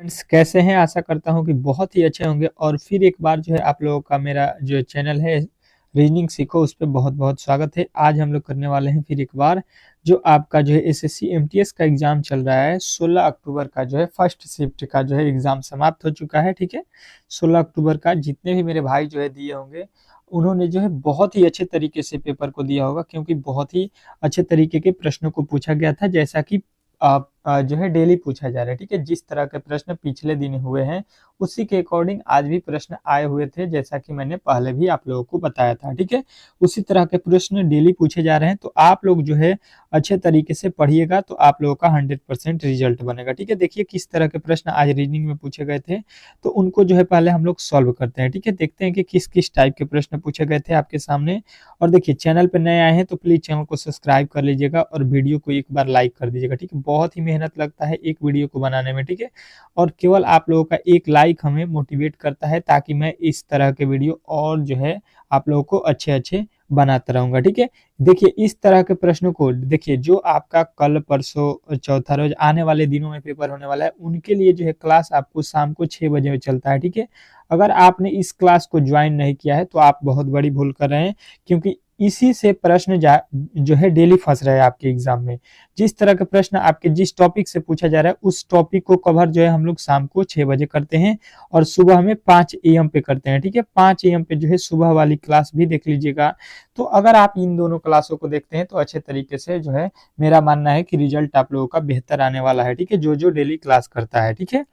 Friends कैसे हैं? आशा करता हूँ कि बहुत ही अच्छे होंगे और फिर एक बार जो है आप लोगों का मेरा जो चैनल है रीजनिंग सीखो उस पे बहुत-बहुत स्वागत है। आज हम लोग करने वाले हैं फिर एक बार जो आपका जो है एसएससी एमटीएस का एग्जाम चल रहा है। 16 अक्टूबर का जो है फर्स्ट शिफ्ट का जो है एग्जाम समाप्त हो चुका है, ठीक है। 16 अक्टूबर का जितने भी मेरे भाई जो है दिए होंगे उन्होंने जो है बहुत ही अच्छे तरीके से पेपर को दिया होगा, क्योंकि बहुत ही अच्छे तरीके के प्रश्नों को पूछा गया था, जैसा कि जो है डेली पूछा जा रहा है, ठीक है। जिस तरह के प्रश्न पिछले दिन हुए हैं उसी के अकॉर्डिंग आज भी प्रश्न आए हुए थे, जैसा कि मैंने पहले भी आप लोगों को बताया था, ठीक है। उसी तरह के प्रश्न डेली पूछे जा रहे हैं, तो आप लोग जो है अच्छे तरीके से पढ़िएगा तो आप लोगों का 100% रिजल्ट बनेगा, ठीक है। देखिए किस तरह के प्रश्न आज रीजनिंग में पूछे गए थे, तो उनको जो है पहले हम लोग सॉल्व करते हैं, ठीक है। देखते हैं कि किस किस टाइप के प्रश्न पूछे गए थे आपके सामने। और देखिए चैनल पर नए आए हैं तो प्लीज चैनल को सब्सक्राइब कर लीजिएगा और वीडियो को एक बार लाइक कर दीजिएगा, ठीक है। बहुत ही मेहनत लगता है एक वीडियो को बनाने में, ठीक है। और केवल आप लोगों का एक लाइक हमें मोटिवेट करता है, ताकि मैं इस तरह के वीडियो और जो है आप लोगों को अच्छे अच्छे बनाता रहूंगा, ठीक है। देखिए इस तरह के प्रश्नों को देखिए, जो आपका कल परसों चौथा रोज आने वाले दिनों में पेपर होने वाला है, उनके लिए जो है क्लास आपको शाम को 6 बजे में चलता है, ठीक है। अगर आपने इस क्लास को ज्वाइन नहीं किया है तो आप बहुत बड़ी भूल कर रहे हैं, क्योंकि इसी से प्रश्न जो है डेली फंस रहे हैं आपके एग्जाम में। जिस तरह के प्रश्न आपके जिस टॉपिक से पूछा जा रहा है उस टॉपिक को कवर जो है हम लोग शाम को 6 बजे करते हैं और सुबह में 5 AM पे करते हैं, ठीक है। 5 AM पे जो है सुबह वाली क्लास भी देख लीजिएगा। तो अगर आप इन दोनों क्लासों को देखते हैं तो अच्छे तरीके से जो है मेरा मानना है कि रिजल्ट आप लोगों का बेहतर आने वाला है, ठीक है, जो जो डेली क्लास करता है, ठीक है।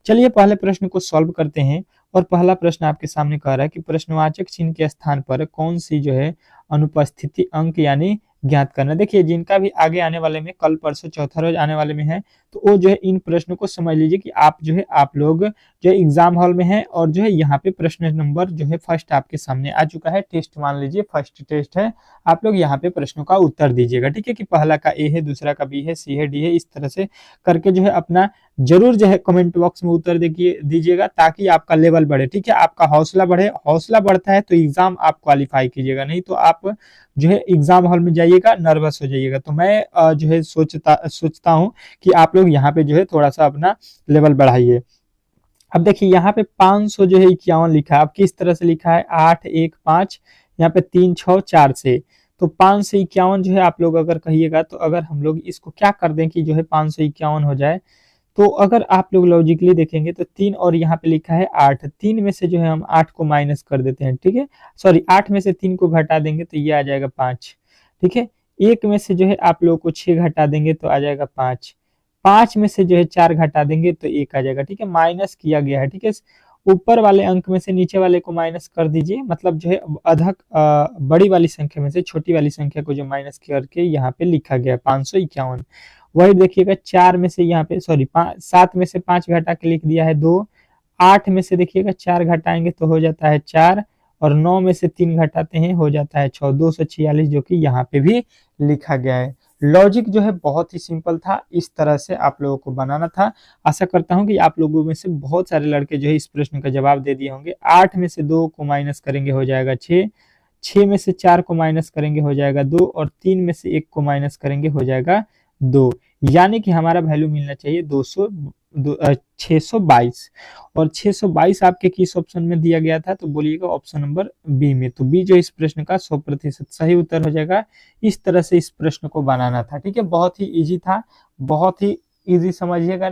चलिए पहले प्रश्न को सॉल्व करते हैं। और पहला प्रश्न आपके सामने कह रहा है कि प्रश्नवाचक चिन्ह के स्थान पर कौन सी जो है अनुपस्थिति अंक यानी ज्ञात करना। देखिए जिनका भी आगे आने वाले में कल परसों चौथा रोज आने वाले में है, तो वो जो है इन प्रश्नों को समझ लीजिए कि आप जो है आप लोग जो है एग्जाम हॉल में है और जो है यहाँ पे प्रश्न नंबर जो है फर्स्ट आपके सामने आ चुका है। टेस्ट मान लीजिए फर्स्ट टेस्ट है, आप लोग यहाँ पे प्रश्नों का उत्तर दीजिएगा, ठीक है। कि पहला का ए है, दूसरा का बी है, सी है, डी है, इस तरह से करके जो है अपना जरूर जो है कमेंट बॉक्स में उत्तर दीजिएगा, ताकि आपका लेवल बढ़े, ठीक है। आपका हौसला बढ़े, हौसला बढ़ता है तो एग्जाम आप क्वालिफाई कीजिएगा, नहीं तो आप जो है एग्जाम हॉल में जाइएगा नर्वस हो जाइएगा। तो मैं जो है सोचता हूँ कि आप लोग यहाँ पे जो है थोड़ा सा अपना लेवल बढ़ाइए। अब देखिए यहाँ पे 500 जो है 51 लिखा है। अब किस तरह से लिखा है, 8 1 5, यहाँ पे 3 6 4 से, तो 551 जो है आप लोग अगर कहिएगा, तो अगर हम लोग इसको क्या कर दें कि जो है 551 हो जाए, तो अगर आप लोग लॉजिकली देखेंगे तो 3 और यहाँ पे लिखा है 8, 3 में से जो है हम 8 को माइनस कर देते हैं, ठीक है। सॉरी 8 में से 3 को घटा देंगे तो ये आ जाएगा 5, ठीक है। 1 में से जो है आप लोगों को 6 घटा देंगे तो आ जाएगा 5, 5 में से जो है 4 घटा देंगे तो 1 आ जाएगा, ठीक है। माइनस किया गया है, ठीक है। ऊपर वाले अंक में से नीचे वाले को माइनस कर दीजिए, मतलब जो है अधिक बड़ी वाली संख्या में से छोटी वाली संख्या को जो माइनस करके यहाँ पे लिखा गया है 551। वही देखिएगा 4 में से यहाँ पे सॉरी 7 में से 5 घटा के लिख दिया है 2, 8 में से देखिएगा 4 घटाएंगे तो हो जाता है 4, और 9 में से 3 घटाते हैं हो जाता है 6, 246, जो कि यहाँ पे भी लिखा गया है। लॉजिक जो है बहुत ही सिंपल था, इस तरह से आप लोगों को बनाना था। आशा करता हूं कि आप लोगों में से बहुत सारे लड़के जो है इस प्रश्न का जवाब दे दिए होंगे। 8 में से 2 को माइनस करेंगे हो जाएगा 6, 6 में से 4 को माइनस करेंगे हो जाएगा 2, और 3 में से 1 को माइनस करेंगे हो जाएगा 2, यानी कि हमारा वैल्यू मिलना चाहिए 622। और 622 आपके किस ऑप्शन में दिया गया था, तो बोलिएगा ऑप्शन नंबर बी में। तो बी जो इस प्रश्न का 100% सही उत्तर हो जाएगा। इस तरह से इस प्रश्न को बनाना था, ठीक है। बहुत ही इजी था, बहुत ही इजी समझिएगा।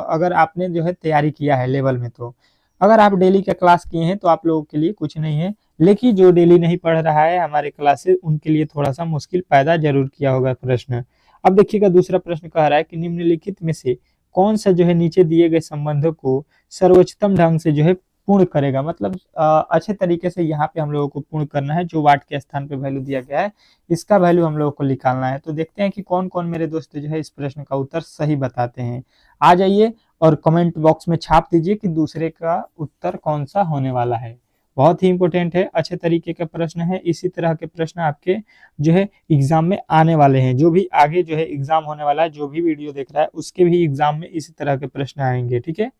अगर आपने जो है तैयारी किया है लेवल में, तो अगर आप डेली का क्लास किए हैं तो आप लोगों के लिए कुछ नहीं है, लेकिन जो डेली नहीं पढ़ रहा है हमारे क्लासेस, उनके लिए थोड़ा सा मुश्किल पैदा जरूर किया होगा प्रश्न। अब देखिएगा दूसरा प्रश्न कह रहा है कि निम्नलिखित में से कौन सा जो है नीचे दिए गए संबंधों को सर्वोच्चतम ढंग से जो है पूर्ण करेगा। मतलब अच्छे तरीके से यहाँ पे हम लोगों को पूर्ण करना है। जो वाट के स्थान पे वैल्यू दिया गया है इसका वैल्यू हम लोगों को निकालना है। तो देखते हैं कि कौन कौन मेरे दोस्त जो है इस प्रश्न का उत्तर सही बताते हैं। आ जाइए और कमेंट बॉक्स में छाप दीजिए कि दूसरे का उत्तर कौन सा होने वाला है। बहुत ही इंपॉर्टेंट है, अच्छे तरीके का प्रश्न है। इसी तरह के प्रश्न आपके जो है एग्जाम में आने वाले हैं। जो भी आगे जो है एग्जाम होने वाला है, जो भी वीडियो देख रहा है उसके भी एग्जाम में इसी तरह के प्रश्न आएंगे, ठीक है।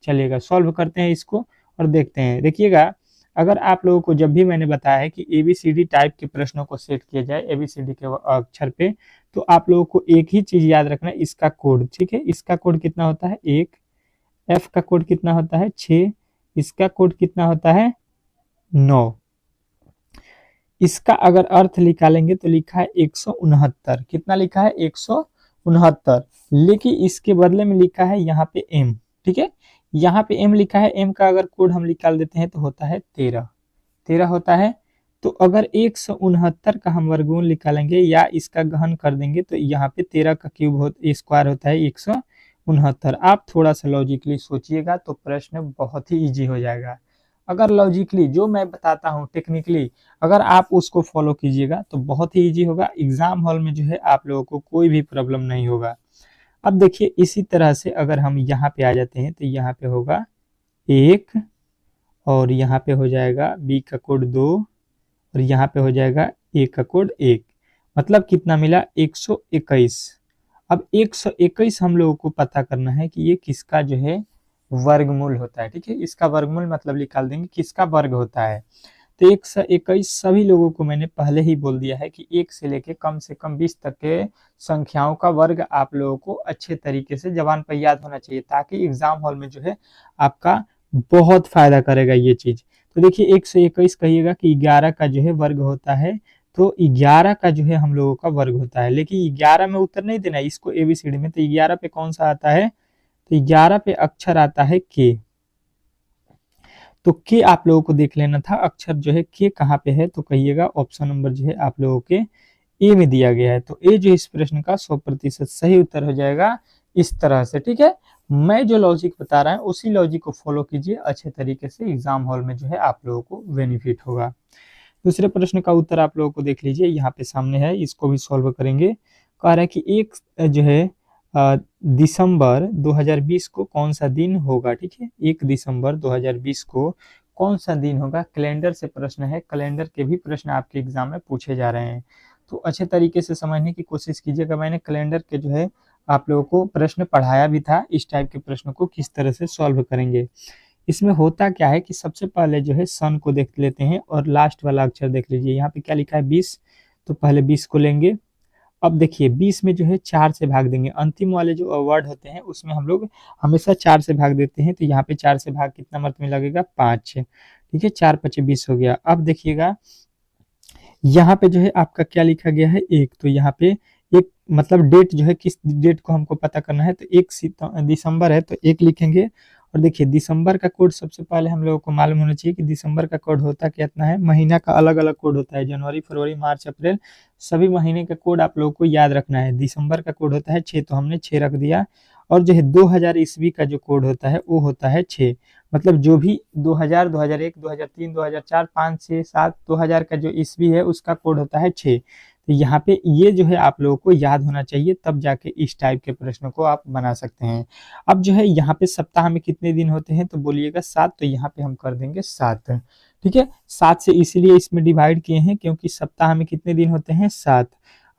चलिएगा सॉल्व करते हैं इसको और देखते हैं। देखिएगा अगर आप लोगों को जब भी मैंने बताया है कि एबीसीडी टाइप के प्रश्नों को सेट किया जाए एबीसीडी के अक्षर पे, तो आप लोगों को एक ही चीज याद रखना है, इसका कोड, ठीक है। इसका कोड कितना होता है, 1 F का कोड कितना होता है 6, इसका कोड कितना होता है 9। इसका अगर अर्थ निकालेंगे तो लिखा है 169। कितना लिखा है 169, लेकिन इसके बदले में लिखा है यहाँ पे m। ठीक है, यहाँ पे m लिखा है, m का अगर कोड हम निकाल देते हैं तो होता है 13 होता है। तो अगर 169 का हम वर्गमूल निकालेंगे या इसका गहन कर देंगे तो यहाँ पे 13 का क्यूब स्क्वायर होता है 169। आप थोड़ा सा लॉजिकली सोचिएगा तो प्रश्न बहुत ही इजी हो जाएगा। अगर लॉजिकली जो मैं बताता हूँ टेक्निकली अगर आप उसको फॉलो कीजिएगा तो बहुत ही इजी होगा। एग्जाम हॉल में जो है आप लोगों को कोई भी प्रॉब्लम नहीं होगा। अब देखिए इसी तरह से अगर हम यहाँ पे आ जाते हैं तो यहाँ पे होगा 1 और यहाँ पे हो जाएगा बी का कोड 2 और यहाँ पे हो जाएगा ए का कोड 1। मतलब कितना मिला 121। अब 121 हम लोगों को पता करना है कि ये किसका जो है वर्गमूल होता है। ठीक है, इसका वर्गमूल मतलब निकाल देंगे किसका वर्ग होता है। तो 121 सभी लोगों को मैंने पहले ही बोल दिया है कि 1 से कम 20 तक के संख्याओं का वर्ग आप लोगों को अच्छे तरीके से जबान पर याद होना चाहिए, ताकि एग्जाम हॉल में जो है आपका बहुत फायदा करेगा ये चीज। तो देखिए 121 कहिएगा कि 11 का जो है वर्ग होता है, तो 11 का जो है हम लोगों का वर्ग होता है। लेकिन 11 में उत्तर नहीं देना है इसको एबीसीडी में, तो 11 पे कौन सा आता है, तो 11 पे अक्षर आता है के। तो के आप लोगों को देख लेना था, अक्षर जो है के कहाँ पे है, तो कहिएगा ऑप्शन नंबर जो है आप लोगों के ए में दिया गया है। तो ए जो इस प्रश्न का 100% सही उत्तर हो जाएगा इस तरह से। ठीक है, मैं जो लॉजिक बता रहा हूँ उसी लॉजिक को फॉलो कीजिए अच्छे तरीके से, एग्जाम हॉल में जो है आप लोगों को बेनिफिट होगा। दूसरे प्रश्न का उत्तर आप लोगों को देख लीजिए, यहाँ पे सामने है, इसको भी सॉल्व करेंगे। कह रहा है कि एक जो है दिसंबर 2020 को कौन सा दिन होगा। ठीक है, 1 दिसंबर 2020 को कौन सा दिन होगा। कैलेंडर से प्रश्न है, कैलेंडर के भी प्रश्न आपके एग्जाम में पूछे जा रहे हैं, तो अच्छे तरीके से समझने की कोशिश कीजिएगा। मैंने कैलेंडर के जो है आप लोगों को प्रश्न पढ़ाया भी था, इस टाइप के प्रश्नों को किस तरह से सॉल्व करेंगे। इसमें होता क्या है कि सबसे पहले जो है सन को देख लेते हैं और लास्ट वाला अक्षर देख लीजिए, यहाँ पे क्या लिखा है 20, तो पहले 20 को लेंगे। अब देखिए 20 में जो है 4 से भाग देंगे, अंतिम वाले जो वर्ड होते हैं उसमें हम लोग हमेशा 4 से भाग देते हैं, तो यहाँ पे 4 से भाग कितना मर्त में लगेगा 5। ठीक है, 4 5 20 हो गया। अब देखिएगा यहाँ पे जो है आपका क्या लिखा गया है 1, तो यहाँ पे एक मतलब डेट जो है किस डेट को हमको पता करना है, तो 1 दिसंबर है तो 1 लिखेंगे। और देखिए दिसंबर का कोड सबसे पहले हम लोगों को मालूम होना चाहिए कि दिसंबर का कोड होता कितना है। महीना का अलग अलग कोड होता है, जनवरी फरवरी मार्च अप्रैल सभी महीने का कोड आप लोगों को याद रखना है। दिसंबर का कोड होता है 6, तो हमने 6 रख दिया। और जो है 2000 ईस्वी का जो कोड होता है वो होता है 6, मतलब जो भी 2000 2001 2003 2004 5 6 7 2000 का जो ईस्वी है उसका कोड होता है 6। तो यहाँ पे ये जो है आप लोगों को याद होना चाहिए, तब जाके इस टाइप के प्रश्नों को आप बना सकते हैं। अब जो है यहाँ पे सप्ताह में कितने दिन होते हैं, तो बोलिएगा 7, तो यहाँ पे हम कर देंगे 7। ठीक है, 7 से इसीलिए इसमें डिवाइड किए हैं क्योंकि सप्ताह में कितने दिन होते हैं 7।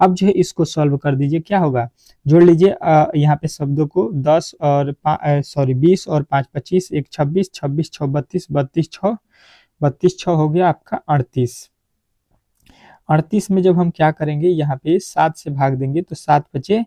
अब जो है इसको सॉल्व कर दीजिए, क्या होगा, जोड़ लीजिए यहाँ पे शब्दों को 10 और 20 और 5 25 1 26 26 6 32 32 6 हो गया आपका 38। 38 में जब हम क्या करेंगे यहाँ पे 7 से भाग देंगे तो 7 बचे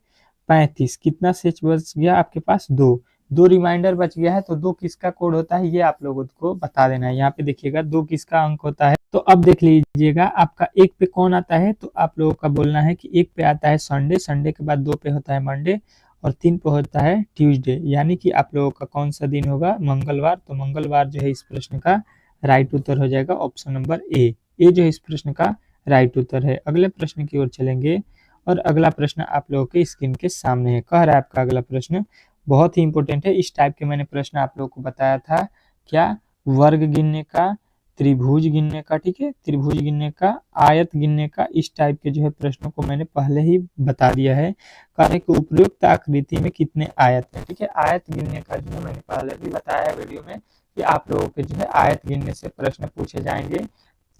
35, कितना शेष बच गया आपके पास 2 रिमाइंडर बच गया है। तो 2 किसका कोड होता है ये आप लोगों को बता देना है। यहाँ पे देखिएगा 2 किसका अंक होता है, तो अब देख लीजिएगा आपका 1 पे कौन आता है, तो आप लोगों का बोलना है कि 1 पे आता है संडे, संडे के बाद 2 पे होता है मंडे और 3 पे होता है ट्यूसडे, यानी कि आप लोगों का कौन सा दिन होगा मंगलवार। तो मंगलवार जो है इस प्रश्न का राइट उत्तर हो जाएगा ऑप्शन नंबर ए जो इस प्रश्न का राइट उत्तर है। अगले प्रश्न की ओर चलेंगे और अगला प्रश्न आप लोगों के स्क्रीन के सामने है। कह रहा है आपका अगला प्रश्न बहुत ही इंपॉर्टेंट है, इस टाइप के मैंने प्रश्न आप लोगों को बताया था, क्या वर्ग गिनने का, त्रिभुज गिनने का। ठीक है, त्रिभुज गिनने का, आयत गिनने का, इस टाइप के जो है प्रश्नों को मैंने पहले ही बता दिया है। कह रहे कि उपयुक्त आकृति में कितने आयत है। ठीक है, आयत गिनने का जो है मैंने पहले भी बताया है वीडियो में कि आप लोगों के जो है आयत गिनने से प्रश्न पूछे जाएंगे,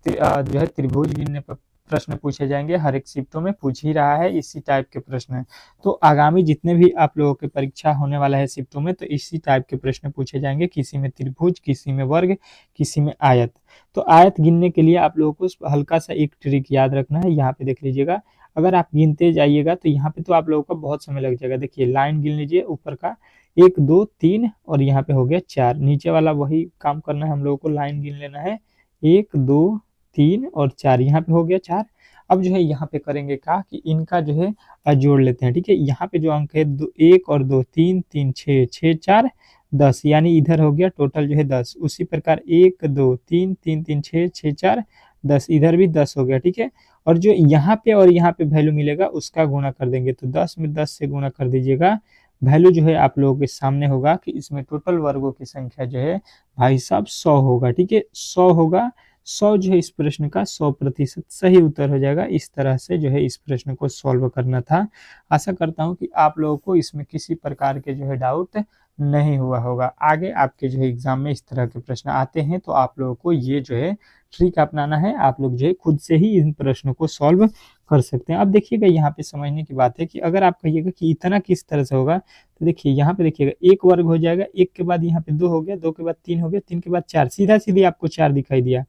जो है त्रिभुज गिनने पर प्रश्न पूछे जाएंगे, हर एक शिफ्टों में पूछ ही रहा है इसी टाइप के प्रश्न। तो आगामी जितने भी आप लोगों के परीक्षा होने वाला है शिफ्टों में, तो इसी टाइप के प्रश्न पूछे जाएंगे, किसी में त्रिभुज, किसी में वर्ग, किसी में आयत। तो आयत गिनने के लिए आप लोगों को हल्का सा एक ट्रिक याद रखना है। यहाँ पे देख लीजिएगा, अगर आप गिनते जाइएगा तो यहाँ पे तो आप लोगों का बहुत समय लग जाएगा। देखिए लाइन गिन लीजिए ऊपर का, 1 2 3 और यहाँ पे हो गया 4। नीचे वाला वही काम करना है, हम लोगों को लाइन गिन लेना है 1 2 3 और 4, यहाँ पे हो गया 4। अब जो है यहाँ पे करेंगे क्या कि इनका जो है जोड़ लेते हैं, ठीक है। यहाँ पे जो अंक है 1 और 2 3 3 6 6 4 10, यानी इधर हो गया टोटल जो है 10। उसी प्रकार 1 2 3 3 3 6 6 4 10, इधर भी 10 हो गया, ठीक है। और जो यहाँ पे और यहाँ पे वैल्यू मिलेगा उसका गुणा कर देंगे, तो 10 में 10 से गुणा कर दीजिएगा। वैल्यू जो है आप लोगों के सामने होगा कि इसमें टोटल वर्गों की संख्या जो है भाई साहब 100 होगा, ठीक है। 100 होगा, 100 जो है इस प्रश्न का 100% सही उत्तर हो जाएगा। इस तरह से जो है इस प्रश्न को सॉल्व करना था। आशा करता हूँ कि आप लोगों को इसमें किसी प्रकार के जो है डाउट नहीं हुआ होगा। आगे आपके जो है एग्जाम में इस तरह के प्रश्न आते हैं तो आप लोगों को ये जो है ट्रिक अपनाना है, आप लोग जो है खुद से ही इन प्रश्नों को सॉल्व कर सकते हैं। अब देखिएगा यहाँ पे समझने की बात है कि अगर आप कहिएगा कि इतना किस तरह से होगा, तो देखिए यहाँ पे देखिएगा 1 वर्ग हो जाएगा, 1 के बाद यहाँ पे 2 हो गया, 2 के बाद 3 हो गया, 3 के बाद 4, सीधा सीधी आपको 4 दिखाई दिया।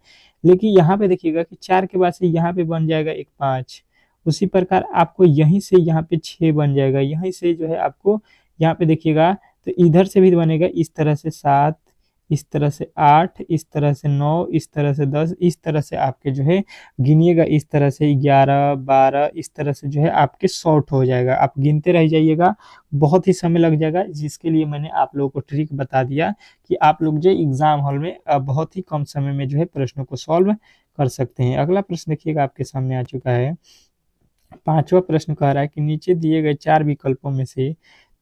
लेकिन यहाँ पे देखिएगा कि 4 के बाद से यहाँ पे बन जाएगा एक 5, उसी प्रकार आपको यहीं से यहाँ पे 6 बन जाएगा, यहीं से जो है आपको यहाँ पे देखिएगा तो इधर से भी बनेगा इस तरह से 7, इस तरह से 8, इस तरह से 9, इस तरह से 10, इस तरह से आपके जो है गिनिएगा, इस तरह से 11 12, इस तरह से जो है आपके शॉर्ट हो जाएगा। आप गिनते रह जाइएगा, बहुत ही समय लग जाएगा, जिसके लिए मैंने आप लोगों को ट्रिक बता दिया कि आप लोग जो एग्जाम हॉल में बहुत ही कम समय में जो है प्रश्नों को सॉल्व कर सकते हैं। अगला प्रश्न देखिएगा आपके सामने आ चुका है। 5वां प्रश्न कह रहा है कि नीचे दिए गए 4 विकल्पों में से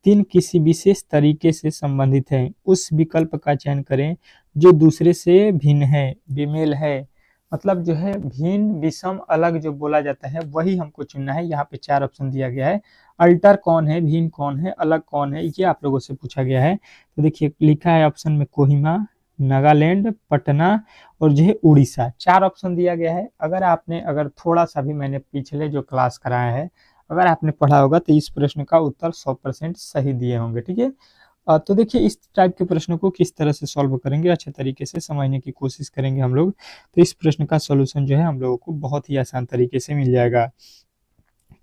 3 किसी विशेष तरीके से संबंधित हैं, उस विकल्प का चयन करें जो दूसरे से भिन्न है, बेमेल है। मतलब जो है भिन्न, विषम, अलग जो बोला जाता है वही हमको चुनना है। यहाँ पे 4 ऑप्शन दिया गया है। अल्टर कौन है, भिन्न कौन है, अलग कौन है, ये आप लोगों से पूछा गया है। तो देखिए लिखा है ऑप्शन में कोहिमा, नागालैंड, पटना और जो है उड़ीसा, 4 ऑप्शन दिया गया है। अगर थोड़ा सा भी मैंने पिछले जो क्लास कराया है अगर आपने पढ़ा होगा तो इस प्रश्न का उत्तर 100% सही दिए होंगे, ठीक है। तो देखिए इस टाइप के प्रश्नों को किस तरह से सॉल्व करेंगे, अच्छे तरीके से समझने की कोशिश करेंगे हम लोग, तो इस प्रश्न का सॉल्यूशन जो है हम लोगों को बहुत ही आसान तरीके से मिल जाएगा।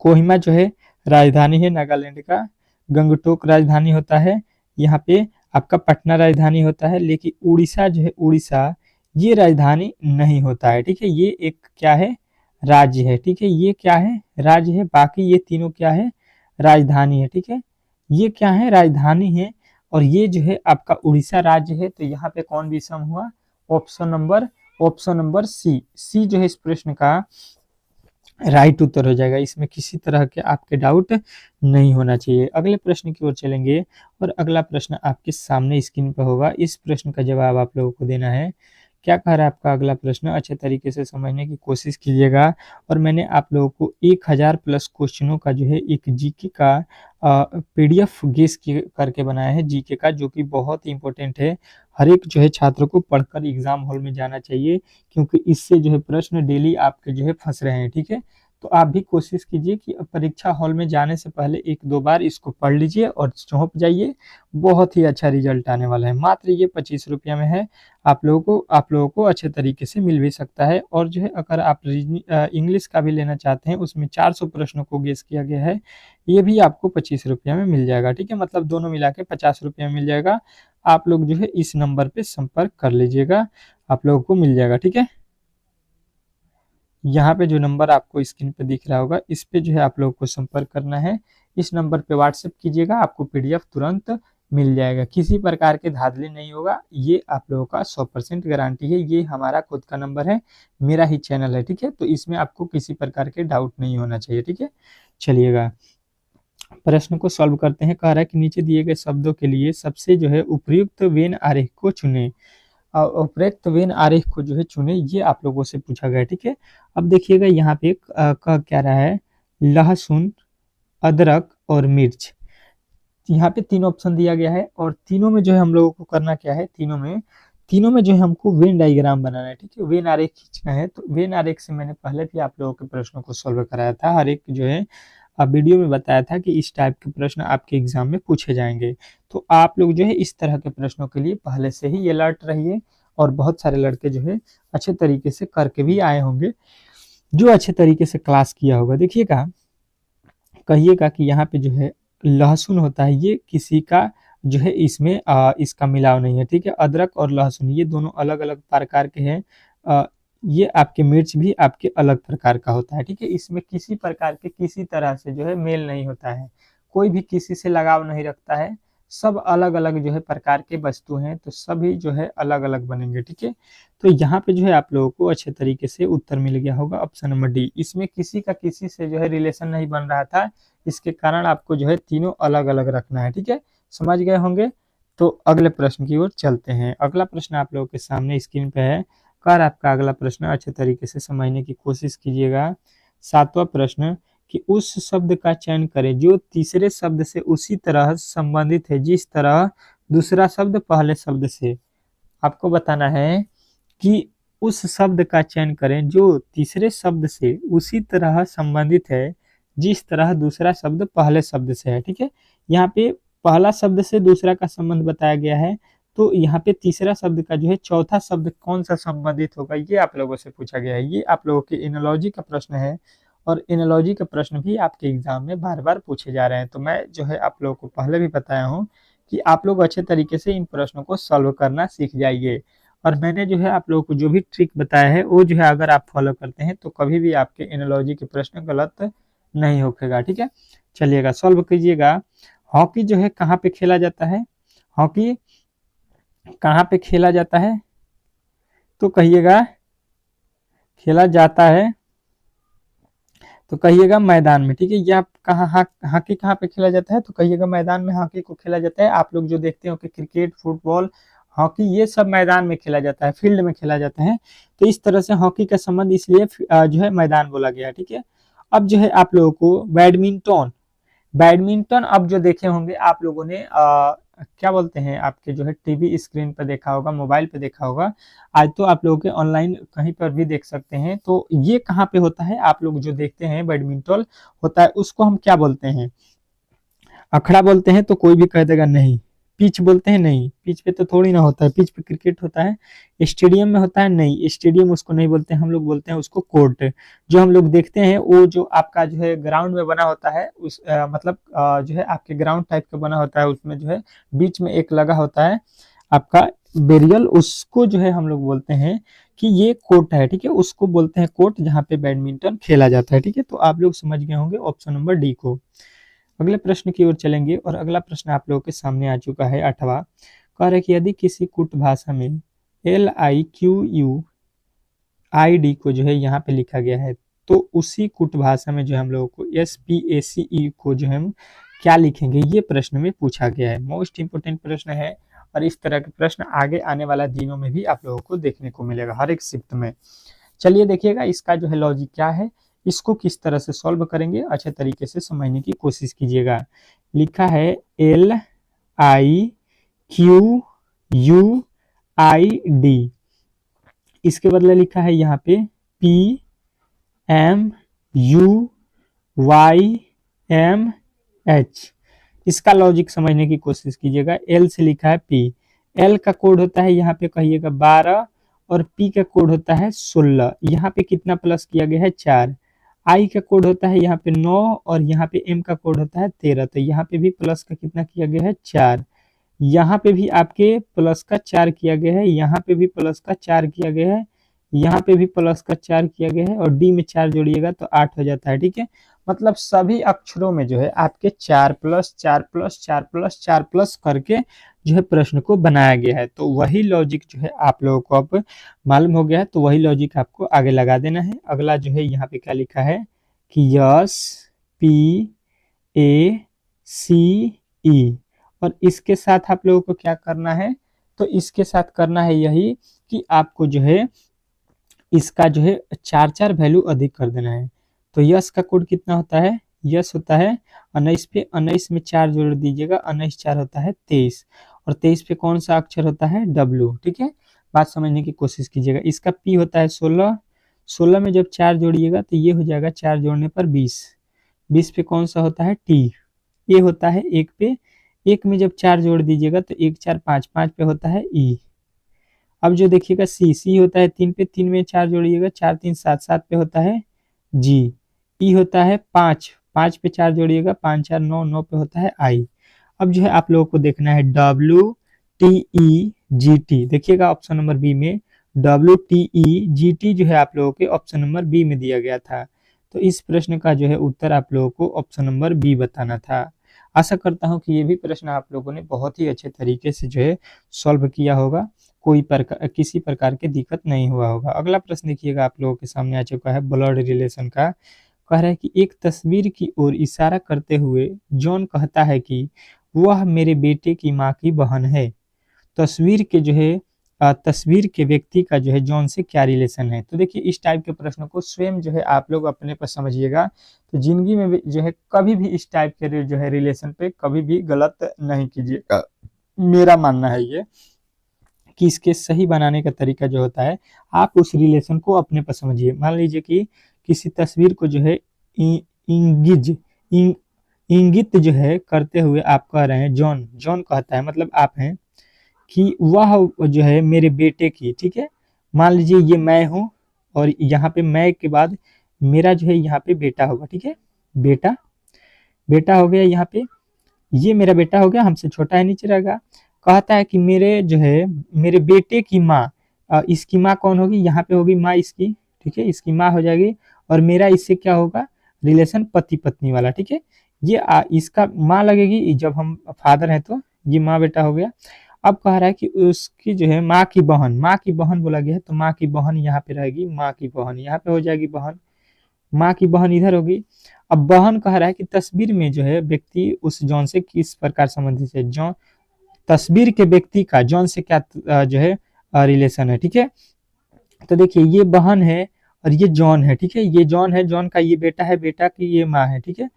कोहिमा जो है राजधानी है नागालैंड का, गंगटोक राजधानी होता है, यहाँ पे आपका पटना राजधानी होता है, लेकिन उड़ीसा जो है उड़ीसा ये राजधानी नहीं होता है, ठीक है। ये एक क्या है, राज्य है, ठीक है। ये क्या है, राज्य है। बाकी ये तीनों क्या है, राजधानी है, ठीक है। ये क्या है, राजधानी है और ये जो है आपका उड़ीसा राज्य है। तो यहाँ पे कौन विषम हुआ, ऑप्शन नंबर सी जो है इस प्रश्न का राइट उत्तर हो जाएगा। इसमें किसी तरह के आपके डाउट नहीं होना चाहिए। अगले प्रश्न की ओर चलेंगे और अगला प्रश्न आपके सामने स्क्रीन पर होगा। इस प्रश्न का जवाब आप लोगों को देना है। क्या कह रहा है आपका अगला प्रश्न, अच्छे तरीके से समझने की कोशिश कीजिएगा। और मैंने आप लोगों को 1000 प्लस क्वेश्चनों का जो है एक जीके का पीडीएफ गेस करके बनाया है, जीके का, जो कि बहुत ही इंपॉर्टेंट है। हर एक जो है छात्र को पढ़कर एग्जाम हॉल में जाना चाहिए, क्योंकि इससे जो है प्रश्न डेली आपके जो है फंस रहे हैं, ठीक है। तो आप भी कोशिश कीजिए कि परीक्षा हॉल में जाने से पहले 1-2 बार इसको पढ़ लीजिए और चौंक जाइए। बहुत ही अच्छा रिजल्ट आने वाला है। मात्र ये 25 रुपया में है, आप लोगों को अच्छे तरीके से मिल भी सकता है। और जो है अगर आप इंग्लिश का भी लेना चाहते हैं, उसमें 400 प्रश्नों को गेस किया गया है, ये भी आपको 25 रुपया में मिल जाएगा, ठीक है। मतलब दोनों मिला के 50 रुपया में मिल जाएगा। आप लोग जो है इस नंबर पे संपर्क कर लीजिएगा, आप लोगों को मिल जाएगा, ठीक है। यहाँ पे जो नंबर आपको स्क्रीन पे दिख रहा होगा, इस पे जो है आप लोगों को संपर्क करना है। इस नंबर पे व्हाट्सएप कीजिएगा, आपको पीडीएफ तुरंत मिल जाएगा। किसी प्रकार के धांधली नहीं होगा, ये आप लोगों का 100% गारंटी है। ये हमारा खुद का नंबर है, मेरा ही चैनल है, ठीक है। तो इसमें आपको किसी प्रकार के डाउट नहीं होना चाहिए, ठीक है। चलिएगा प्रश्न को सॉल्व करते हैं। कह रहा है कि नीचे दिए गए शब्दों के लिए सबसे जो है उपयुक्त वेन आरेख को चुने। उपयुक्त वेन आरेख को जो है चुने, ये आप लोगों से पूछा गया, ठीक है। अब देखिएगा यहाँ पे कह क्या रहा है, लहसुन, अदरक और मिर्च। यहाँ पे 3 ऑप्शन दिया गया है और तीनों में जो है हम लोगों को करना क्या है, तीनों में जो है हमको वेन डायग्राम बनाना है, ठीक है। वेन आरेख खींचना है। तो वेन आरेख से मैंने पहले भी आप लोगों के प्रश्नों को सॉल्व कराया था। हर एक जो है वीडियो में बताया था कि इस टाइप के प्रश्न आपके एग्जाम में पूछे जाएंगे। तो आप लोग जो है इस तरह के प्रश्नों के लिए पहले से ही अलर्ट रहिए। और बहुत सारे लड़के जो है अच्छे तरीके से करके भी आए होंगे, जो अच्छे तरीके से क्लास किया होगा। देखिएगा, कहिएगा कि यहाँ पे जो है लहसुन होता है, ये किसी का जो है इसमें इसका मिलाव नहीं है, ठीक है। अदरक और लहसुन ये दोनों अलग-अलग प्रकार के हैं। ये आपके मिर्च भी आपके अलग प्रकार का होता है, ठीक है। इसमें किसी प्रकार के किसी तरह से जो है मेल नहीं होता है, कोई भी किसी से लगाव नहीं रखता है, सब अलग-अलग जो है प्रकार के वस्तु हैं, तो सभी जो है अलग-अलग बनेंगे, ठीक है। तो यहाँ पे जो है आप लोगों को अच्छे तरीके से उत्तर मिल गया होगा ऑप्शन नंबर डी। इसमें किसी का किसी से जो है रिलेशन नहीं बन रहा था, इसके कारण आपको जो है तीनों अलग-अलग रखना है, ठीक है। समझ गए होंगे? तो अगले प्रश्न की ओर चलते हैं। अगला प्रश्न आप लोगों के सामने स्क्रीन पे है। कर आपका अगला प्रश्न अच्छे तरीके से समझने की कोशिश कीजिएगा। 7वां प्रश्न कि उस शब्द का चयन करें जो तीसरे शब्द से उसी तरह संबंधित है जिस तरह दूसरा शब्द पहले शब्द से। आपको बताना है कि उस शब्द का चयन करें जो तीसरे शब्द से उसी तरह संबंधित है जिस तरह दूसरा शब्द पहले शब्द से है, ठीक है। यहाँ पे पहला शब्द से दूसरा का संबंध बताया गया है, तो यहाँ पे तीसरा शब्द का जो है चौथा शब्द कौन सा संबंधित होगा ये आप लोगों से पूछा गया है। ये आप लोगों के एनालॉजी का प्रश्न है और एनालॉजी का प्रश्न भी आपके एग्जाम में बार-बार पूछे जा रहे हैं। तो मैं जो है आप लोगों को पहले भी बताया हूँ कि आप लोग अच्छे तरीके से इन प्रश्नों को सॉल्व करना सीख जाइए। और मैंने जो है आप लोगों को जो भी ट्रिक बताया है वो जो है अगर आप फॉलो करते हैं तो कभी भी आपके एनालॉजी के प्रश्न गलत नहीं होगा, ठीक है। चलिएगा सॉल्व कीजिएगा। हॉकी जो है कहाँ पे खेला जाता है? हॉकी कहाँ पे खेला जाता है? तो कहिएगा खेला जाता है तो कहिएगा मैदान में, ठीक है। ये आप कहाँ हॉकी कहाँ पे खेला जाता है? तो कहिएगा मैदान में हॉकी को खेला जाता है। आप लोग जो देखते हो कि क्रिकेट, फुटबॉल, हॉकी ये सब मैदान में खेला जाता है, फील्ड में खेला जाता है। तो इस तरह से हॉकी का संबंध इसलिए जो है मैदान बोला गया, ठीक है। अब जो है आप लोगों को बैडमिंटन, बैडमिंटन अब जो देखे होंगे आप लोगों ने क्या बोलते हैं आपके जो है टीवी स्क्रीन पर देखा होगा, मोबाइल पे देखा होगा, आज तो आप लोगों के ऑनलाइन कहीं पर भी देख सकते हैं। तो ये कहाँ पे होता है? आप लोग जो देखते हैं बैडमिंटन होता है उसको हम क्या बोलते हैं? अखड़ा बोलते हैं तो कोई भी कह देगा नहीं। पिच बोलते हैं नहीं, पिच पे तो थोड़ी ना होता है, पिच पे क्रिकेट होता है। स्टेडियम में होता है नहीं, स्टेडियम उसको नहीं बोलते हैं, हम लोग बोलते हैं उसको कोर्ट। जो हम लोग देखते हैं वो जो आपका जो है ग्राउंड में बना होता है उस मतलब जो है आपके ग्राउंड टाइप का बना होता है, उसमें जो है बीच में एक लगा होता है आपका बेरियल, उसको जो है हम लोग बोलते हैं कि ये कोर्ट है, ठीक है। उसको बोलते हैं कोर्ट जहाँ पे बैडमिंटन खेला जाता है, ठीक है। तो आप लोग समझ गए होंगे ऑप्शन नंबर डी को। अगले प्रश्न की ओर चलेंगे और अगला प्रश्न आप लोगों के सामने आ चुका है 8वां। कह रहा है कि यदि किसी कुट भाषा में LIQUID को जो है यहाँ पे लिखा गया है तो उसी कुट भाषा में जो है हम लोगों को SPACE को जो हम क्या लिखेंगे ये प्रश्न में पूछा गया है। मोस्ट इंपोर्टेंट प्रश्न है और इस तरह के प्रश्न आगे आने वाला दिनों में भी आप लोगों को देखने को मिलेगा हर एक शिफ्ट में। चलिए देखिएगा इसका जो है लॉजिक क्या है, इसको किस तरह से सॉल्व करेंगे अच्छे तरीके से समझने की कोशिश कीजिएगा। लिखा है LIQUID, इसके बदले लिखा है यहाँ पे PMUYMH। इसका लॉजिक समझने की कोशिश कीजिएगा। L से लिखा है P, L का कोड होता है यहाँ पे कहिएगा 12 और P का कोड होता है 16। यहाँ पे कितना प्लस किया गया है 4। I का कोड होता है यहाँ पे 9 और यहाँ पे M का कोड होता है 13। तो यहाँ पे भी प्लस का कितना किया गया है 4। यहाँ पे भी आपके प्लस का 4 किया गया है, यहाँ पे भी प्लस का 4 किया गया है, यहाँ पे भी प्लस का 4 किया गया है और डी में 4 जोड़िएगा तो 8 हो जाता है, ठीक है। मतलब सभी अक्षरों में जो है आपके 4 प्लस 4 प्लस 4 प्लस 4 प्लस करके जो है प्रश्न को बनाया गया है। तो वही लॉजिक जो है आप लोगों को अब मालूम हो गया है, तो वही लॉजिक आपको आगे लगा देना है। अगला जो है यहाँ पे क्या लिखा है कि SPACE और इसके साथ आप लोगों को क्या करना है, तो इसके साथ करना है यही कि आपको जो है इसका जो है 4-4 वैल्यू अधिक कर देना है। तो यस का कोड कितना होता है? यस होता है 19 पे 19 में 4 जोड़ दीजिएगा, 19 4 होता है 23 और 23 पे कौन सा अक्षर होता है? W, ठीक है। बात समझने की कोशिश कीजिएगा। इसका P होता है 16, 16 में जब 4 जोड़िएगा तो ये हो जाएगा 4 जोड़ने पर 20, 20 पे कौन सा होता है? T, ये होता है 1 पे, 1 में जब 4 जोड़ दीजिएगा तो 1 4 5, 5 पे होता है E। अब जो देखिएगा सी होता है 3 पे, 3 में 4 जोड़िएगा 4 3 7, 7 पे होता है G। ई होता है 5, 5 पे 4 जोड़िएगा 5 4 9, 9 पे होता है I। अब जो है आप लोगों को देखना है WTEGT, देखिएगा ऑप्शन नंबर बी में WTEGT जो है आप लोगों के ऑप्शन नंबर बी में दिया गया था। तो इस प्रश्न का जो है उत्तर आप लोगों को ऑप्शन नंबर बी बताना था। आशा करता हूं कि ये भी प्रश्न आप लोगों ने बहुत ही अच्छे तरीके से जो है सॉल्व किया होगा, किसी प्रकार की दिक्कत नहीं हुआ होगा। अगला प्रश्न देखिएगा आप लोगों के सामने आ चुका है ब्लड रिलेशन का। कह रहा है कि एक तस्वीर की ओर इशारा करते हुए जॉन कहता है कि वह मेरे बेटे की माँ की बहन है। तस्वीर के जो है तस्वीर के व्यक्ति का जो है जॉन से क्या रिलेशन है। तो देखिए इस टाइप के प्रश्नों को स्वयं जो है आप लोग अपने पर समझिएगा। तो जिंदगी में भी जो है कभी भी इस टाइप के जो है रिलेशन पे कभी भी गलत नहीं कीजिएगा। मेरा मानना है ये कि इसके सही बनाने का तरीका जो होता है, आप उस रिलेशन को अपने पर समझिए। मान लीजिए कि किसी तस्वीर को जो है इंगिज इंगित जो है करते हुए आप कह रहे हैं, जॉन जॉन कहता है मतलब आप हैं कि वह जो है मेरे बेटे की, ठीक है। मान लीजिए ये मैं हूँ और यहाँ पे मैं के बाद मेरा जो है यहाँ पे बेटा होगा, ठीक है। बेटा बेटा हो गया, यहाँ पे ये मेरा बेटा हो गया, हमसे छोटा है, नीचे रहेगा। कहता है कि मेरे जो है मेरे बेटे की माँ, इसकी माँ कौन होगी, यहाँ पे होगी माँ इसकी, ठीक है, इसकी माँ हो जाएगी। और मेरा इससे क्या होगा, रिलेशन पति पत्नी वाला, ठीक है। ये इसका माँ लगेगी, जब हम फादर हैं तो ये माँ बेटा हो गया। अब कह रहा है कि उसकी जो है माँ की बहन बोला गया है, तो माँ की बहन यहाँ पे रहेगी, माँ की बहन यहाँ पे हो जाएगी बहन, माँ की बहन इधर होगी। अब बहन कह रहा है कि तस्वीर में जो है व्यक्ति उस जॉन से किस प्रकार संबंधित है। जॉन तस्वीर के व्यक्ति का जॉन से क्या जो है रिलेशन है, ठीक है। तो देखिए ये बहन है और ये जॉन है, ठीक है। ये जॉन है, जॉन का ये बेटा है, बेटा की ये माँ है, ठीक है।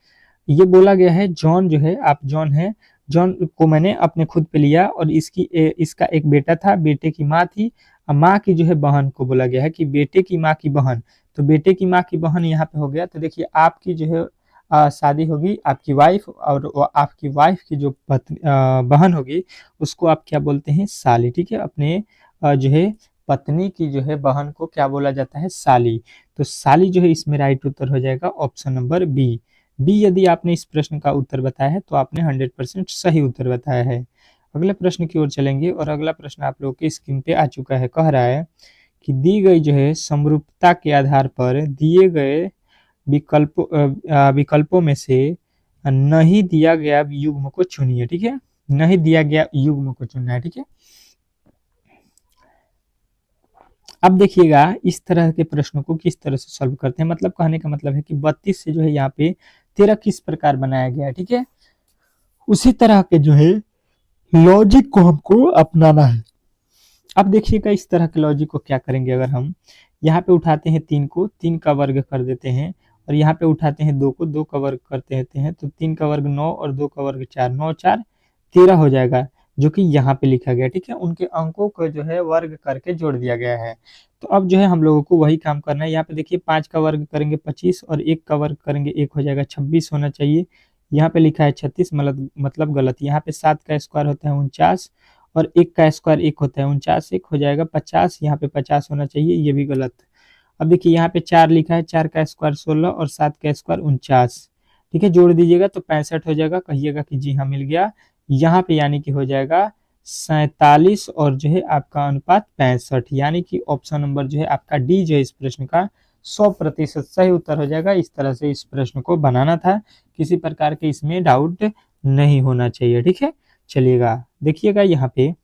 ये बोला गया है जॉन जो है, आप जॉन है, जॉन को मैंने अपने खुद पे लिया और इसका एक बेटा था, बेटे की माँ थी। माँ की जो है बहन को बोला गया है कि बेटे की माँ की बहन, तो बेटे की माँ की बहन यहाँ पे हो गया। तो देखिए आपकी जो है शादी होगी, आपकी वाइफ, और आपकी वाइफ की जो बहन होगी उसको आप क्या बोलते हैं, साली, ठीक है। अपने जो है पत्नी की जो है बहन को क्या बोला जाता है, साली। तो साली जो है इसमें राइट उत्तर हो जाएगा ऑप्शन नंबर बी। यदि आपने इस प्रश्न का उत्तर बताया है तो आपने 100% सही उत्तर बताया है। अगले प्रश्न की ओर चलेंगे और अगला प्रश्न आप लोगों की स्क्रीन पे आ चुका है। कह रहा है कि दी गई जो है समरूपता के आधार पर दिए गए विकल्पों में से नहीं दिया गया युग्म को चुनिए, ठीक है। नहीं दिया गया युग्म को चुनना है, ठीक है। अब देखिएगा इस तरह के प्रश्नों को किस तरह से सॉल्व करते हैं। मतलब कहने का मतलब है कि 32 से जो है यहाँ पे 13 किस प्रकार बनाया गया है, ठीक है। उसी तरह के जो है लॉजिक को हमको अपनाना है। अब देखिएगा इस तरह के लॉजिक को क्या करेंगे, अगर हम यहाँ पे उठाते हैं 3 को, 3 का वर्ग कर देते हैं, और यहाँ पे उठाते हैं 2 को, 2 का वर्ग करते हैं, तो 3 का वर्ग 9 और 2 का वर्ग 4, 9 4 13 हो जाएगा, जो कि यहाँ पे लिखा गया, ठीक है। उनके अंकों को जो है वर्ग करके जोड़ दिया गया है। तो अब जो है हम लोगों को वही काम करना है। यहाँ पे देखिए 5 का वर्ग करेंगे 25 और 1 का वर्ग करेंगे 1 हो जाएगा, 26 होना चाहिए। यहाँ पे लिखा है 36, मतलब गलत। यहाँ पे 7 का स्क्वायर होता है 49 और 1 का स्क्वायर 1 होता है 49, 1 हो जाएगा 50, यहाँ पे 50 होना चाहिए, ये भी गलत। अब देखिए यहाँ पे 4 लिखा है, 4 का स्क्वायर 16 और 7 का स्क्वायर 49, ठीक है। जोड़ दीजिएगा तो 65 हो जाएगा, कहिएगा कि जी हाँ मिल गया। यहाँ पे यानी कि हो जाएगा 47 और जो है आपका अनुपात 65, यानी कि ऑप्शन नंबर जो है आपका डी जो है इस प्रश्न का 100% सही उत्तर हो जाएगा। इस तरह से इस प्रश्न को बनाना था, किसी प्रकार के इसमें डाउट नहीं होना चाहिए, ठीक है। चलिएगा देखिएगा यहाँ पे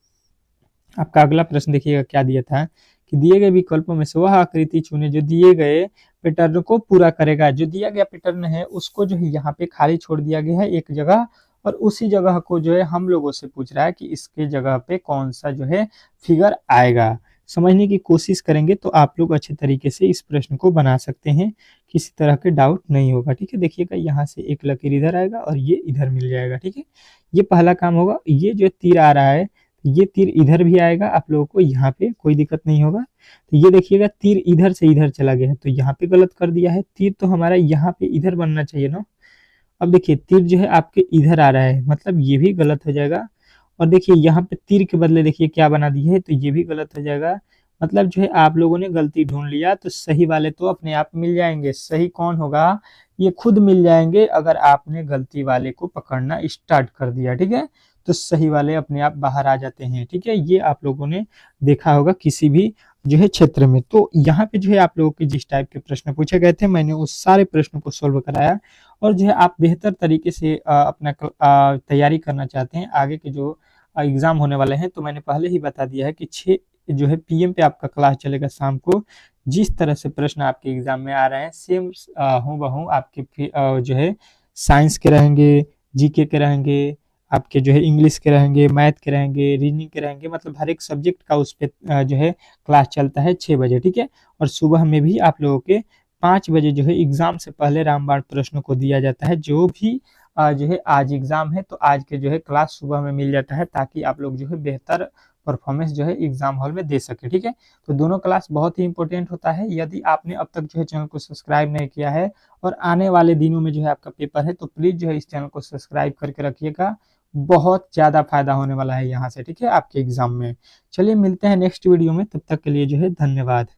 आपका अगला प्रश्न देखिएगा क्या दिया था कि दिए गए विकल्पों में से वह आकृति चुने जो दिए गए पैटर्न को पूरा करेगा। जो दिया गया पैटर्न है उसको जो है यहाँ पे खाली छोड़ दिया गया है एक जगह, और उसी जगह को जो है हम लोगों से पूछ रहा है कि इसके जगह पे कौन सा जो है फिगर आएगा। समझने की कोशिश करेंगे तो आप लोग अच्छे तरीके से इस प्रश्न को बना सकते हैं, किसी तरह के डाउट नहीं होगा, ठीक है। देखिएगा यहाँ से एक लकीर इधर आएगा और ये इधर मिल जाएगा, ठीक है। ये पहला काम होगा। ये जो तीर आ रहा है, ये तीर इधर भी आएगा, आप लोगों को यहाँ पे कोई दिक्कत नहीं होगा। तो ये देखिएगा तीर इधर से इधर चला गया है, तो यहाँ पे गलत कर दिया है। तीर तो हमारा यहाँ पे इधर बनना चाहिए ना। अब देखिए तीर जो है आपके इधर आ रहा है, मतलब ये भी गलत हो जाएगा। और देखिए यहाँ पे तीर के बदले देखिए क्या बना दिए है, तो ये भी गलत हो जाएगा। मतलब जो है आप लोगों ने गलती ढूंढ लिया, तो सही वाले तो अपने आप मिल जाएंगे। सही कौन होगा ये खुद मिल जाएँगे अगर आपने गलती वाले को पकड़ना स्टार्ट कर दिया, ठीक है? तो सही वाले अपने आप बाहर आ जाते हैं, ठीक है? ये आप लोगों ने देखा होगा किसी भी जो है क्षेत्र में। तो यहाँ पे जो है आप लोगों के जिस टाइप के प्रश्न पूछे गए थे, मैंने उस सारे प्रश्नों को सॉल्व कराया और जो है आप बेहतर तरीके से अपना तैयारी करना चाहते हैं, आगे के जो एग्ज़ाम होने वाले हैं, तो मैंने पहले ही बता दिया है कि 6 जो है पीएम पे आपका क्लास चलेगा शाम को। जिस तरह से प्रश्न आपके एग्ज़ाम में आ रहे हैं, सेम हूबहू आपके जो है साइंस के रहेंगे, जीके के रहेंगे, आपके जो है इंग्लिश के रहेंगे, मैथ के रहेंगे, रीजनिंग के रहेंगे, मतलब हर एक सब्जेक्ट का उस पे जो है क्लास चलता है 6 बजे, ठीक है? और सुबह में भी आप लोगों के 5 बजे जो है एग्ज़ाम से पहले रामबाण प्रश्नों को दिया जाता है। जो भी जो है आज एग्ज़ाम है, तो आज के जो है क्लास सुबह में मिल जाता है, ताकि आप लोग जो है बेहतर परफॉर्मेंस जो है एग्ज़ाम हॉल में दे सकें, ठीक है? तो दोनों क्लास बहुत ही इम्पोर्टेंट होता है। यदि आपने अब तक जो है चैनल को सब्सक्राइब नहीं किया है और आने वाले दिनों में जो है आपका पेपर है, तो प्लीज़ जो है इस चैनल को सब्सक्राइब करके रखिएगा। बहुत ज़्यादा फ़ायदा होने वाला है यहाँ से, ठीक है? आपके एग्ज़ाम में। चलिए मिलते हैं नेक्स्ट वीडियो में, तब तक के लिए जो है धन्यवाद।